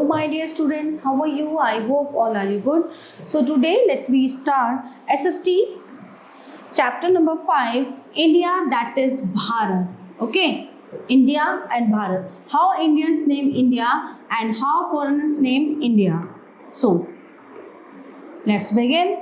Hello my dear students, how are you? I hope all are you good. So today let we start SST chapter number 5, India, that is Bharat. Okay, India and Bharat. How Indians name India and how foreigners name India. So let's begin.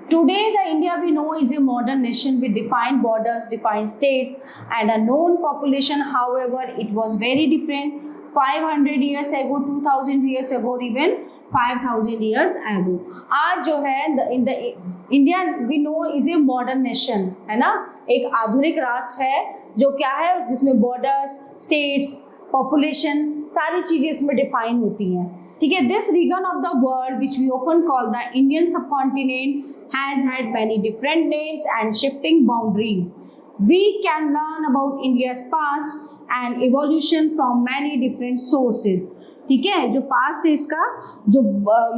Today, the India we know is a modern nation with defined borders, defined states, and a known population. However, it was very different 500 years ago, 2000 years ago, or even 5000 years ago. आज जो है in the India we know is a modern nation, है ना? एक आधुनिक राष्ट्र है जो क्या है, जिसमें borders, states, population सारी चीजें इसमें define होती हैं. ठीक है, this region of the world which we often call the Indian subcontinent has had many different names and shifting boundaries. We can learn about India's past and evolution from many different sources. ठीक है, जो past है इसका, जो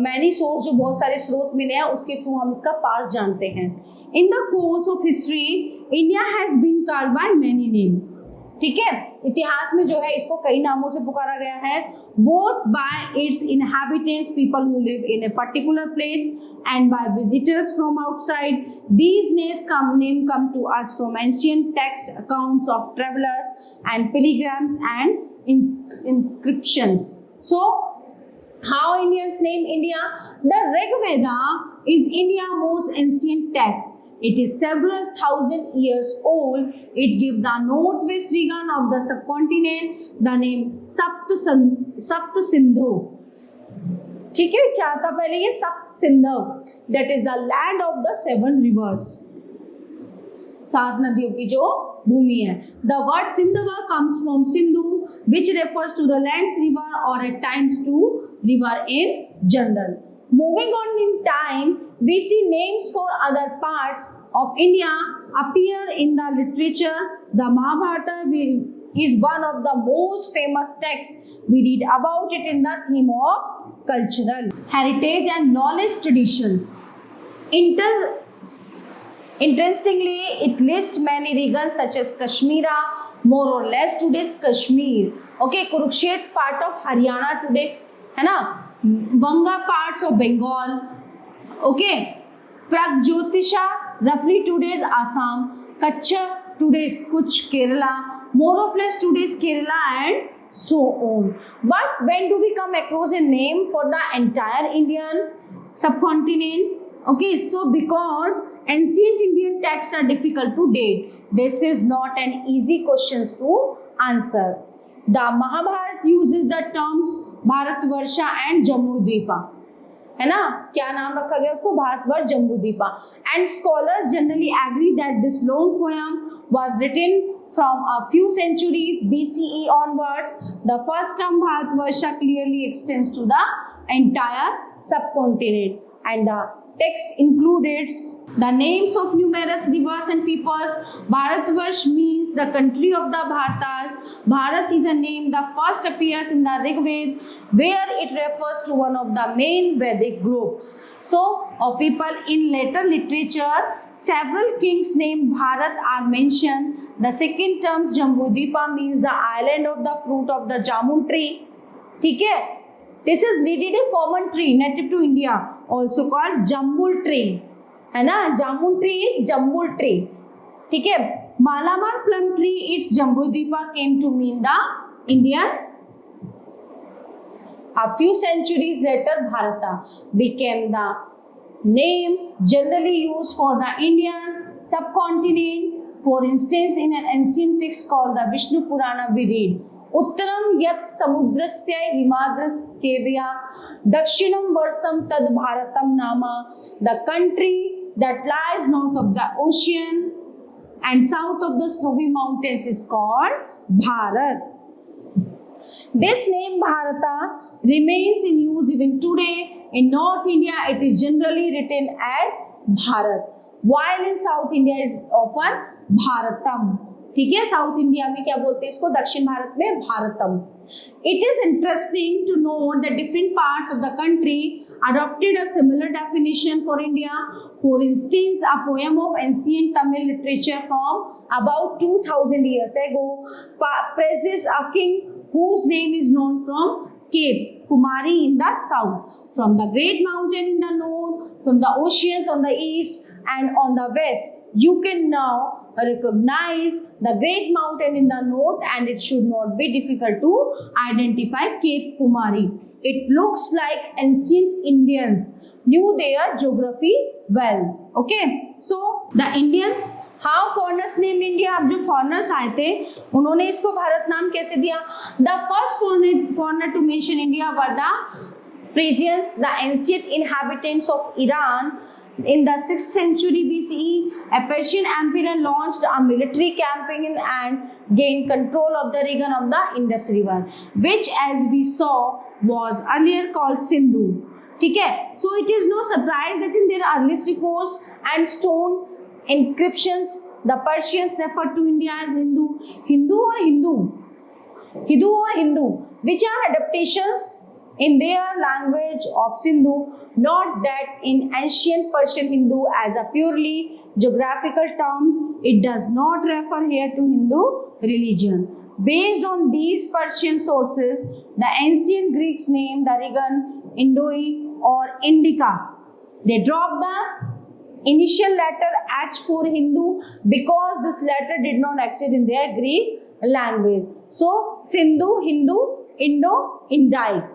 many source, जो बहुत सारे स्रोत मिले हैं उसके थ्रू हम इसका पास्ट जानते हैं. In the course of history India has been called by many names. ठीक है, इतिहास में जो है इसको कई नामों से पुकारा गया है, both by its inhabitants, people who live in a particular place, and by visitors from outside. These names come to us from ancient text accounts of travelers and pilgrims and inscriptions. So how Indians name India? The Rig Veda is India's most ancient text. It is several thousand years old. It gives the northwest region of the subcontinent the name Sapt Sindhu. ठीक है, क्या था पहले ये सप्त Sindhu, that is the land of the seven rivers. 7 नदियों की जो भूमि है. The word Sindhava comes from Sindhu, which refers to the land's river or at times to river in general. Moving on in time, we see names for other parts of India appear in the literature. The Mahabharata is one of the most famous texts. We read about it in the theme of cultural heritage and knowledge traditions. Interestingly, it lists many regions such as Kashmir, more or less today's Kashmir. Okay, Kurukshetra part of Haryana today, है ना? Vanga parts of Bengal. Okay, Pragjyotisha roughly today's Assam, Kutch today's Kutch Kerala, more or less today's Kerala, and so on. But when do we come across a name for the entire Indian subcontinent? Okay, so because ancient Indian texts are difficult to date, this is not an easy question to answer. The Mahabharata uses the terms Bharatvarsha and Jambudvipa. है ना, क्या नाम रखा गया उसको? Bharatvarsh Jambudvipa. And scholars generally agree that this long poem was written from a few centuries BCE onwards. The first term Bharatvarsha clearly extends to the entire subcontinent, and the text includes the names of numerous rivers and peoples. Bharatvarsh means the country of the Bharatas. Bharat is a name that first appears in the Rig Veda, where it refers to one of the main Vedic groups. So, people in later literature, several kings named Bharat are mentioned. The second term Jambudvipa means the island of the fruit of the jamun tree. ठीक है, this is needed a common tree native to India, also called jambul tree, है ना? jamun tree is jambul tree. ठीक है, Malamar plum tree, its Jambudvipa came to mean the Indian. A few centuries later, Bharata became the name generally used for the Indian subcontinent. For instance, in an ancient text called the Vishnu Purana, we read, Uttaram yat samudrasya himadraskevya dakshinam varsam tad bharatam nama. The country that lies north of the ocean and south of the snowy mountains is called Bharat. This name Bharata remains in use even today. In North India, it is generally written as Bharat, while in South India is often Bharatam. ठीक है, south India में क्या बोलते हैं इसको? दक्षिण भारत में Bharatam. It is interesting to note that different parts of the country adopted a similar definition for India. For instance, a poem of ancient Tamil literature from about 2000 years ago praises a king whose name is known from Cape Kumari in the south. From the Great Mountain in the north, from the oceans on the east and on the west, you can now recognize the Great Mountain in the north, and it should not be difficult to identify Cape Kumari. It looks like ancient Indians knew their geography well. Okay, so the Indian how foreigners named India. अब जो foreigners आए थे उन्होंने इसको भारत नाम कैसे दिया? The first foreigner to mention India were the Persians, the ancient inhabitants of Iran. In the 6th century BCE, a Persian emperor launched a military campaign and gained control of the region of the Indus River, which, as we saw, was earlier called Sindhu. ठीक है? So it is no surprise that in their earliest records and stone inscriptions, the Persians referred to India as Hindu. Hindu or Hindu? Hindu or Hindu, which are adaptations in their language of Sindhu, not that in ancient Persian Hindu as a purely geographical term. It does not refer here to Hindu religion. Based on these Persian sources, the ancient Greeks named the region Indoi or Indica. They dropped the initial letter H for Hindu because this letter did not exist in their Greek language. So, Sindhu, Hindu, Indo, Indai.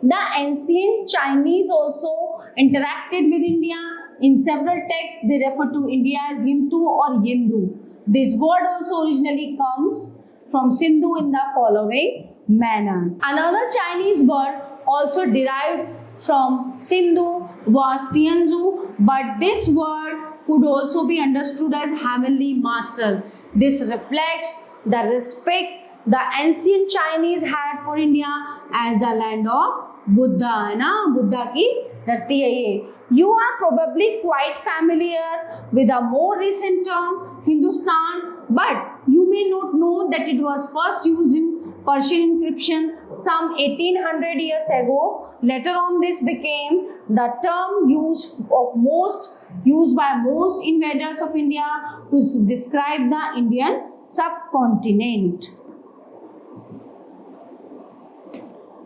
The ancient Chinese also interacted with India. In several texts, they refer to India as Yintu or Yindu. This word also originally comes from Sindhu in the following manner. Another Chinese word also derived from Sindhu was Tianzu, but this word could also be understood as heavenly master. This reflects the respect the ancient Chinese had for India as the land of Buddha, है ना? बुद्धा की धरती है ये. You are probably quite familiar with a more recent term, Hindustan, but you may not know that it was first used in Persian inscription some 1800 years ago. Later on, this became the term used by most invaders of India to describe the Indian subcontinent.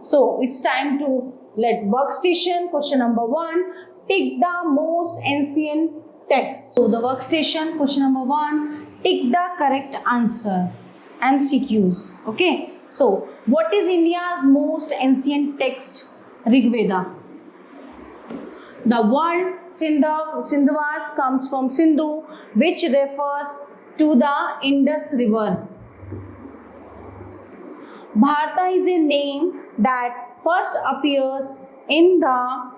So it's time to let workstation. Question number 1. Tick the most ancient text. So the workstation, question number 1. Tick the correct answer. MCQs. Okay. So what is India's most ancient text? Rig Veda. The word Sindhavas comes from Sindhu, which refers to the Indus River. Bharata is a name that first appears in the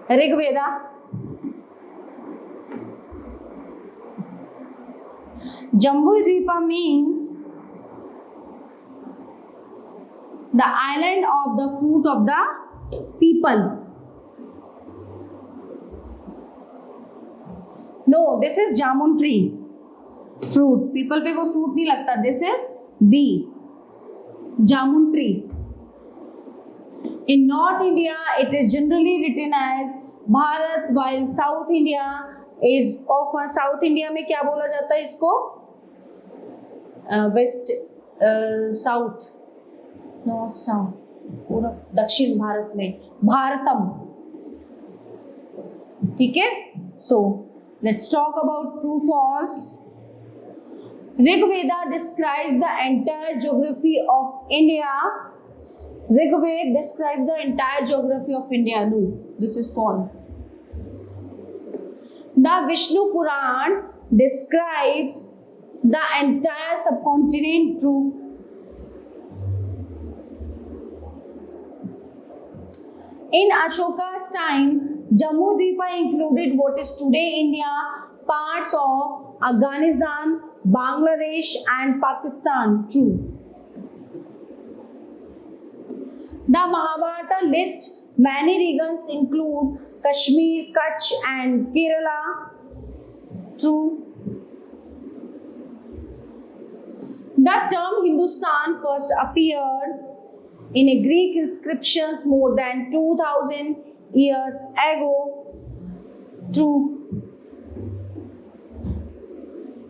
Rig Veda. Jambu Dvipa means the island of the fruit of the people. No, this is jamun tree. Fruit. People पे कोई fruit नहीं लगता. This is B. Jamun tree. In North India, it is generally written as Bharat, while South India is often South India में क्या बोला जाता है इसको? West, South, North, South, पूरा दक्षिण भारत में भारतम. ठीक है? So let's talk about true false. Rig Veda describes the entire geography of India. Rig Veda describes the entire geography of India. No, this is false. The Vishnu Puran describes the entire subcontinent. True. In Ashoka's time, Jammu Dvipa included what is today India, parts of Afghanistan, Bangladesh and Pakistan. True. The Mahabharata lists many regions include Kashmir, Kutch and Kerala. True. The term Hindustan first appeared in a Greek inscriptions more than 2000 years ago. True.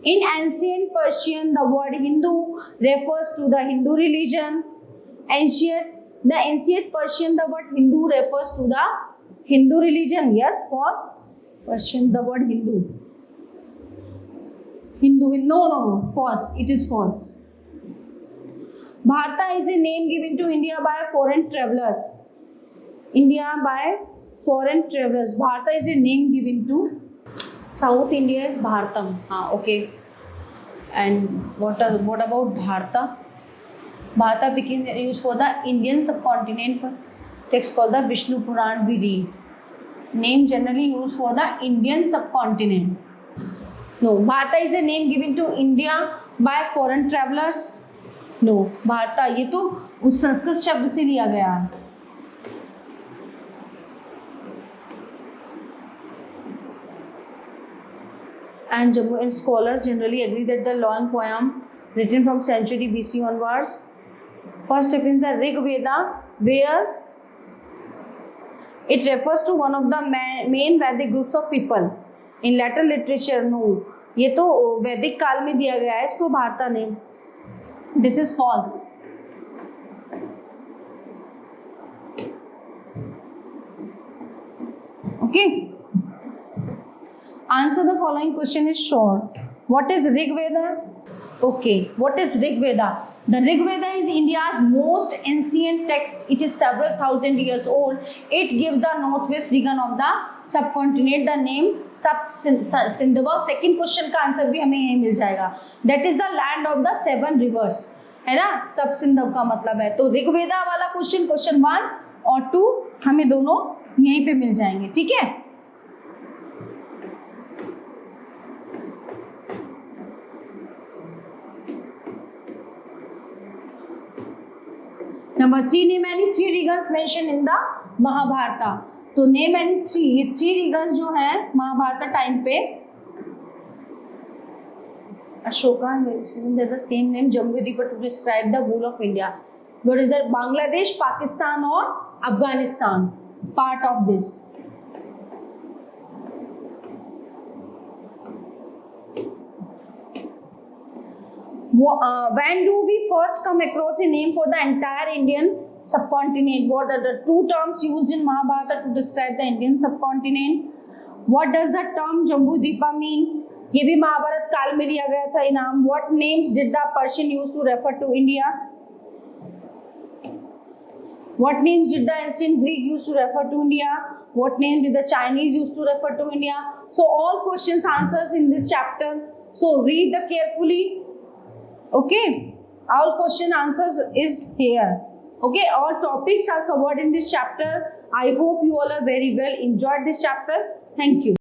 In ancient Persian, the word Hindu refers to the Hindu religion. The ancient Persian, the word Hindu refers to the Hindu religion. Yes, false? Persian, the word Hindu. No, false. It is false. Bharata is a name given to India by foreign travelers. India by foreign travelers. Bharata is a name given to South India is Bharatam. Okay. And what about Bharata? Bharata became used for the Indian subcontinent for text called the Vishnu Puran we read. Name generally used for the Indian subcontinent. No, Bharata is a name given to India by foreign travelers. No, Bharata ये तो उस संस्कृत शब्द से लिया गया है. And Jammu scholars generally agree that the long poem written from century BC onwards, first step in the Rig Veda, where it refers to one of the main Vedic groups of people in later literature. No, ये तो वैदिक काल में दिया गया है इसको भारता ने. This is false. Okay. Answer the following question is short. What is Rig Veda? Okay, what is Rig Veda? The Rig Veda is India's most ancient text. It is several thousand years old. It gives the northwest region of the subcontinent the name Sindhva. Second question का answer भी हमें यही मिल जाएगा. That is the land of the seven rivers. है ना? सब सिंधव का मतलब है. तो ऋग वेदा वाला क्वेश्चन 1 और 2 हमें दोनों यहीं पे मिल जाएंगे. ठीक है. Number 3, name any 3 regions mentioned in the Mahabharata. तो name any 3, ये 3 regions जो है महाभारत टाइम पे Ashoka and the same name Jambudvipa to describe the whole of India. What is that? Bangladesh, Pakistan or Afghanistan part of this. When do we first come across a name for the entire Indian subcontinent? What are the 2 terms used in Mahabharata to describe the Indian subcontinent? What does the term Jambudvipa mean? ये भी महाभारत काल में लिया गया था इनाम. What names did the Persian use to refer to India? What names did the ancient Greek use to refer to India? What names did the Chinese use to refer to India? So all questions answers in this chapter. So read the carefully. Okay, all question answers is here. Okay, all topics are covered in this chapter. I hope you all are very well enjoyed this chapter. Thank you.